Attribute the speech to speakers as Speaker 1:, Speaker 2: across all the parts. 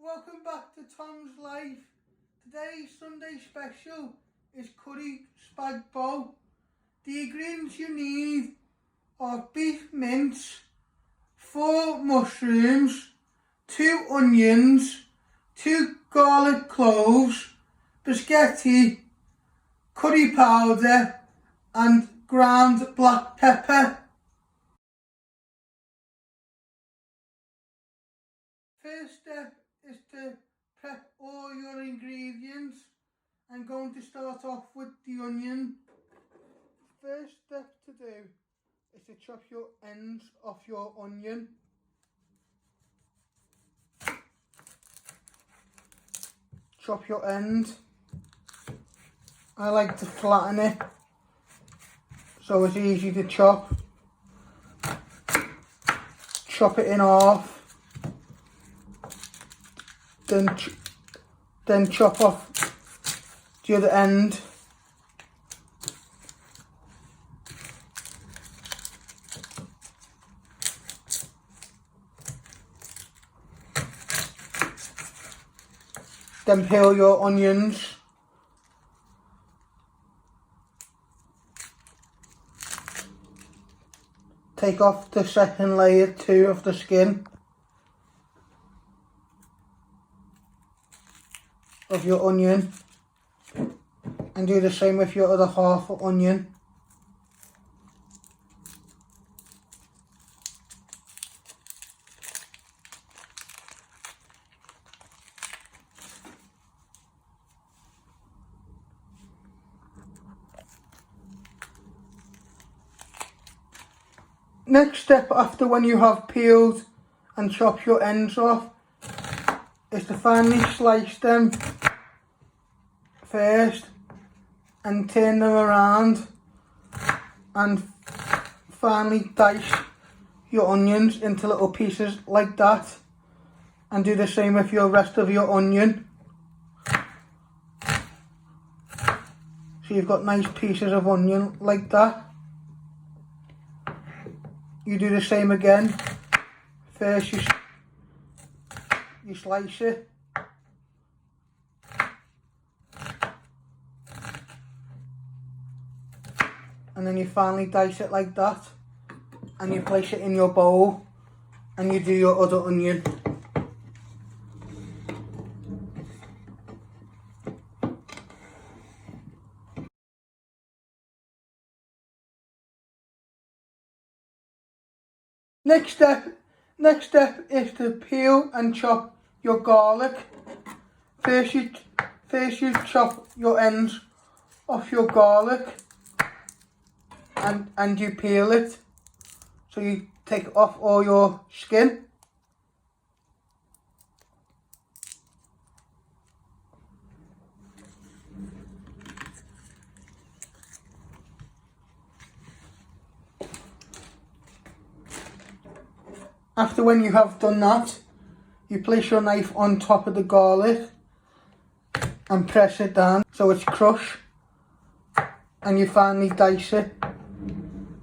Speaker 1: Welcome back to Tom's Life. Today's Sunday special is curry spag bowl. The ingredients you need are beef mince, 4 mushrooms, 2 onions, 2 garlic cloves, biscotti, curry powder and ground black pepper. First step is to prep all your ingredients. I'm going to start off with the onion. First step to do is to chop your ends off your onion. Chop your end. I like to flatten it so it's easy to chop. Chop it in half. Then chop off the other end. Then peel your onions. Take off the second layer too of the skin of your onion and do the same with your other half of onion. Next step after when you have peeled and chopped your ends off is to finely slice them first and turn them around and finally dice your onions into little pieces like that and do the same with your rest of your onion. So you've got nice pieces of onion like that. You do the same again. First you slice it and then you finally dice it like that and you place it in your bowl and you do your other onion. Next step is to peel and chop your garlic. First you chop your ends off your garlic and you peel it. So you take off all your skin. After when you have done that, you place your knife on top of the garlic and press it down so it's crushed, and you finally dice it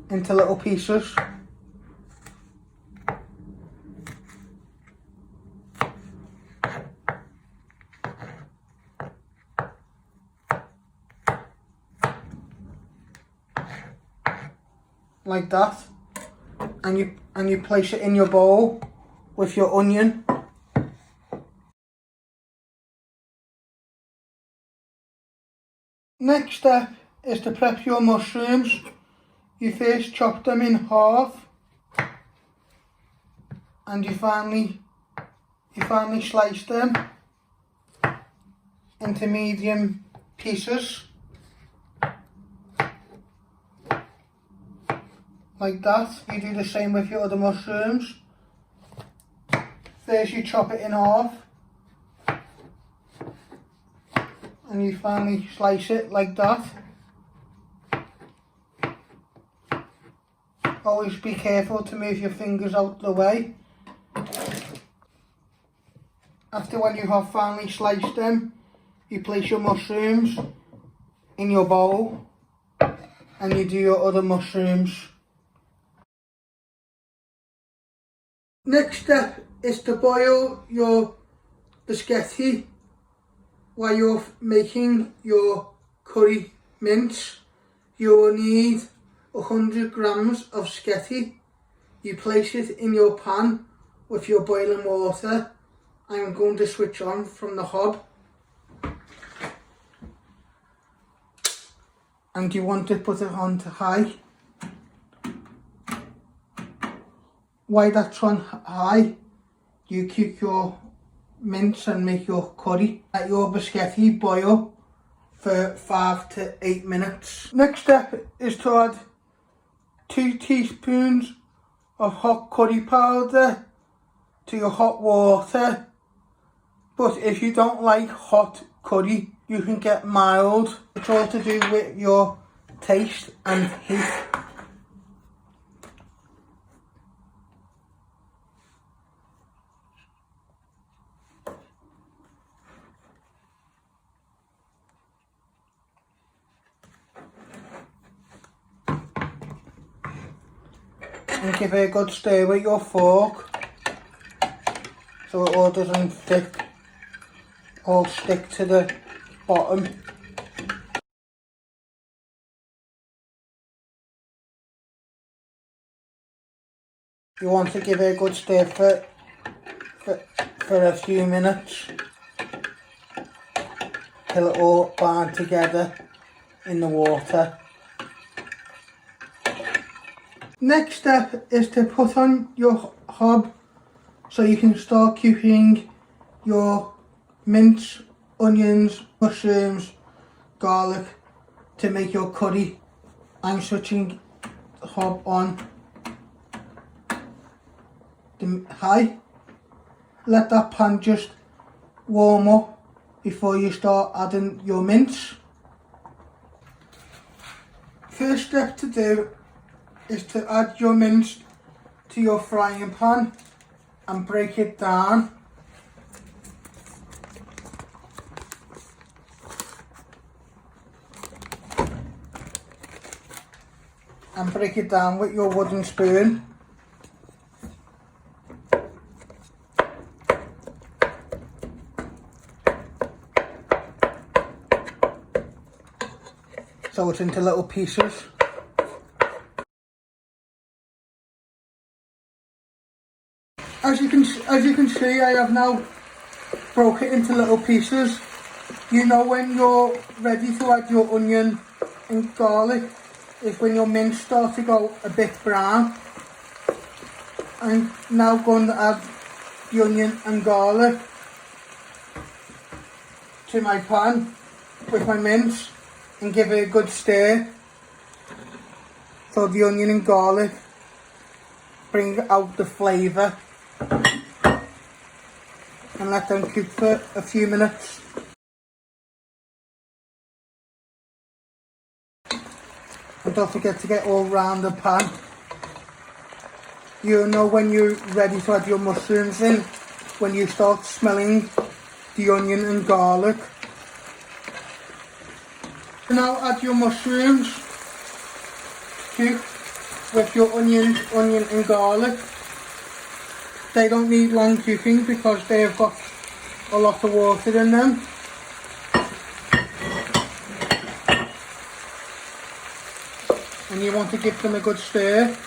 Speaker 1: into little pieces. Like that. And you place it in your bowl with your onion. Next step is to prep your mushrooms. You first chop them in half and you finally slice them into medium pieces. Like that. You do the same with your other mushrooms. First you chop it in half and you finally slice it like that. Always be careful to move your fingers out of the way. After when you have finally sliced them, you place your mushrooms in your bowl and you do your other mushrooms. Next step is to boil your the spaghetti while you're making your curry mince. You will need 100 grams of spaghetti. You place it in your pan with your boiling water. I'm going to switch on from the hob. And you want to put it on to high. While that's on high, you cook your mince and make your curry. Let your spaghetti boil for 5 to 8 minutes. Next step is to add 2 teaspoons of hot curry powder to your hot water. But if you don't like hot curry, you can get mild. It's all to do with your taste and heat. And give it a good stir with your fork so it all doesn't all stick to the bottom. You want to give it a good stir for a few minutes till it all binds together in the water. Next step is to put on your hob so you can start cooking your mince, onions, mushrooms, garlic to make your curry. I'm switching the hob on the high. Let that pan just warm up before you start adding your mince. First step to do is to add your mince to your frying pan and break it down. And break it down with your wooden spoon. So it's into little pieces. As you can see, I have now broke it into little pieces. You know when you're ready to add your onion and garlic is when your mince starts to go a bit brown. I'm now going to add the onion and garlic to my pan with my mince and give it a good stir so the onion and garlic bring out the flavour, and let them cook for a few minutes. And don't forget to get all round the pan. You'll know when you're ready to add your mushrooms in when you start smelling the onion and garlic. Now add your mushrooms, cook with your onion and garlic. They don't need long cooking because they've got a lot of water in them. And you want to give them a good stir.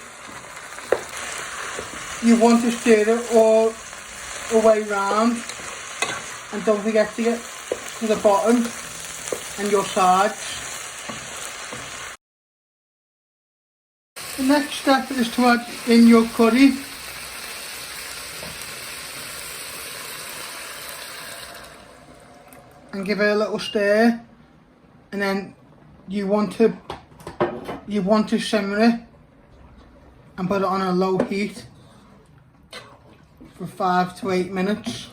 Speaker 1: You want to stir it all the way round, and don't forget to get to the bottom and your sides. The next step is to add in your curry. And give it a little stir, and then you want to simmer it and put it on a low heat for 5 to 8 minutes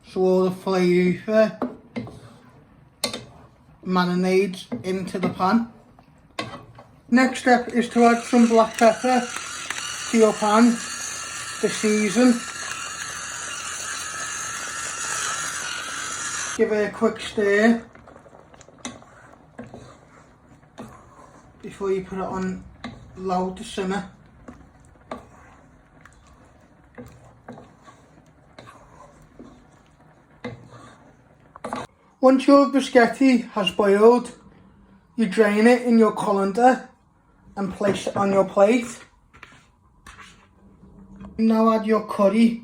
Speaker 1: so all the flavour marinades into the pan. Next step is to add some black pepper to your pan to season. Give it a quick stir before you put it on low to simmer. Once your biscotti has boiled, you drain it in your colander and place it on your plate. Now add your curry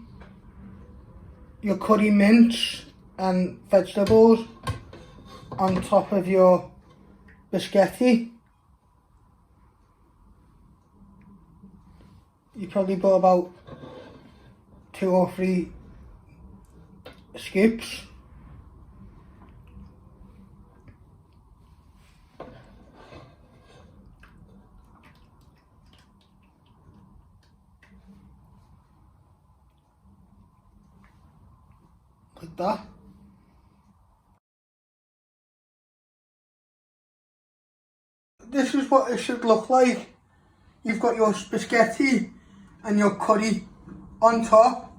Speaker 1: mince and vegetables on top of your biscotti. You probably put about 2 or 3 scoops. Like that. This is what it should look like. You've got your biscotti and your curry on top,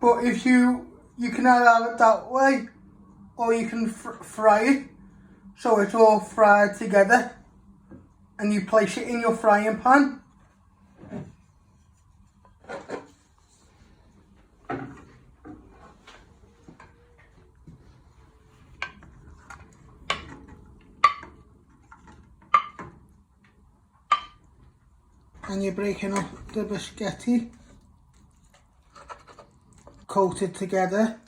Speaker 1: but if you can either have it that way or you can fry it so it's all fried together and you place it in your frying pan. And you're breaking up the biscotti, coated together.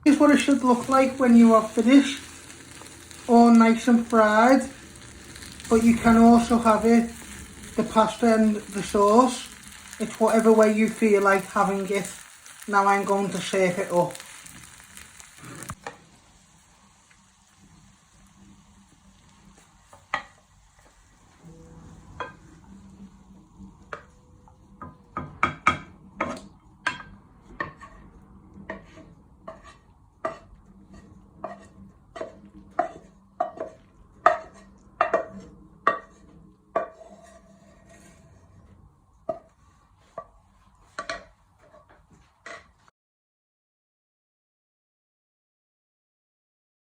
Speaker 1: This is what it should look like when you are finished, all nice and fried, but you can also have it, the pasta and the sauce. It's whatever way you feel like having it. Now I'm going to serve it up.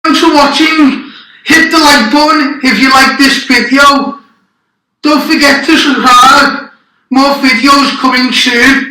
Speaker 1: Thanks for watching. Hit the like button if you like this video. Don't forget to subscribe. More videos coming soon.